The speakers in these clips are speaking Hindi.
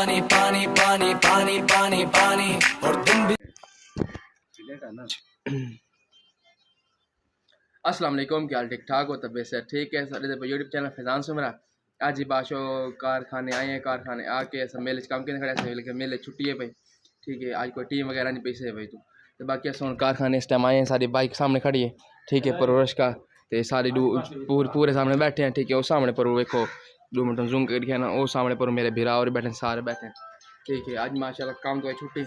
पानी पानी पानी पानी पानी पानी और तुम भी। अस्सलाम वालेकुम, क्या हाल? ठीक ठाक हो? तबीयत से ठीक है? सारे यूट्यूब चैनल फैजान से मेरा आज ही बाशो कारखाने आए हैं। कारखाने आके सब मेले काम के खड़े थे, लेकिन मेले छुट्टी है भाई। ठीक है, आज कोई टीम वगैरह नहीं पैसे है भाई। तो बाकी सोन कारखाने इस टाइम आए हैं, सारी बाइक सामने खड़ी है। ठीक है, परवरिश का तो सारी पूरे सामने बैठे हैं। ठीक है, वो सामने पर देखो 2 मिनट जूम करके ना, वो सामने पर मेरे भिरा और बैठे सारे बैठे हैं। ठीक है, आज माशाल्लाह काम तो है छुट्टी,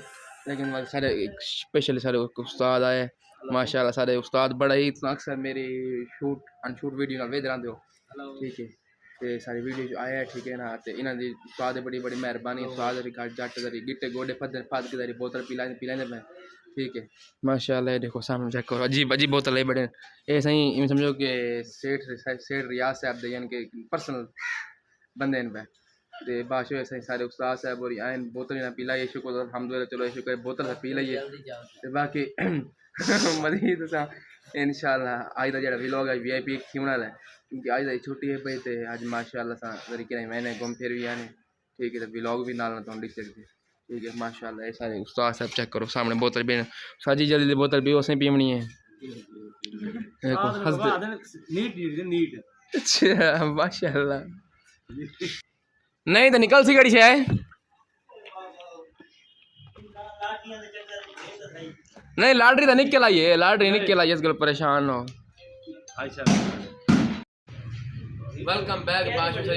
लेकिन सारे स्पेशली सारे उस्ताद आए माशाल्लाह। सारे उस्ताद बड़ा ही अक्सर मेरी शूट अनशूट वीडियो ना वेद रहे हो। ठीक है, तो सारी वीडियो जो आया है ठीक है ना, तो इन्हों की उस्ताद बड़ी बड़ी मेहरबानी। उस्ताद जट दरी गिट्टे गोडे फद फद के दरी बोतल पिलाने में। ठीक है माशाल्लाह, देखो सामने चेक करो, अजीब अजीब बोतल है बड़े। ये सही इन समझो कि सेठ रियाज साहब दे यानी कि पर्सनल बंदे इन पे ते बाशो ऐसे सारे उस्ताद साहब और आयन बोतल ना पी लाइए। शुक्र अल्हम्दुलिल्लाह, चलो शुक्र बोतल से पी लाइए। ते बाकी मजीद सा इंशाल्लाह आज का जो व्लॉग है VIP क्यों ना है, क्योंकि आज की छुट्टी है भाई। तो आज माशाल्लाह सा तरीके से मैंने घूम फिर भी आने। ठीक है, तो व्लॉग भी नाल ना तो लिख सकते। ठीक है माशाल्लाह, ये सारे उस्ताद साहब चेक करो सामने बोतल भी साजी जल्दी बोतल भी उसे पीवनी है। देखो नीट अच्छा माशाल्लाह। नहीं तो निकल सी गड़ी है। नहीं लाटरी तो निकल आई है, लाटरी निकल आई है, इस गल परेशान हो। वेलकम बैक बाशो से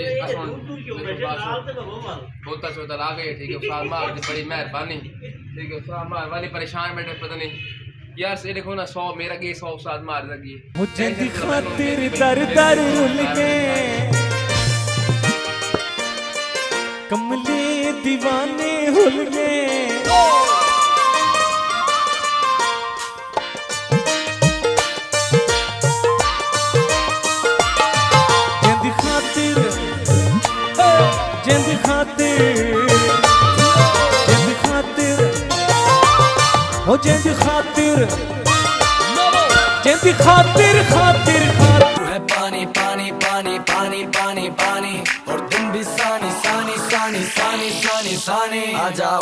बोतल शोतल आ गई। ठीक है, उस्ताद मार की बड़ी मेहरबानी। ठीक है, उस्ताद मार वाली परेशान बैठे पता नहीं यार से देखो ना 100 मेरा गए 100 उस्ताद मार लगी मुझे दी खातिर दर दर रुल के कमले दीवाने हुल गए। जिंद खातिर हो जिंद खातिर जिंद खातिर खातिर तू है पानी पानी पानी पानी पानी पानी और तुम भी सानी सानी सानी सानी सानी सानी आ जाओ।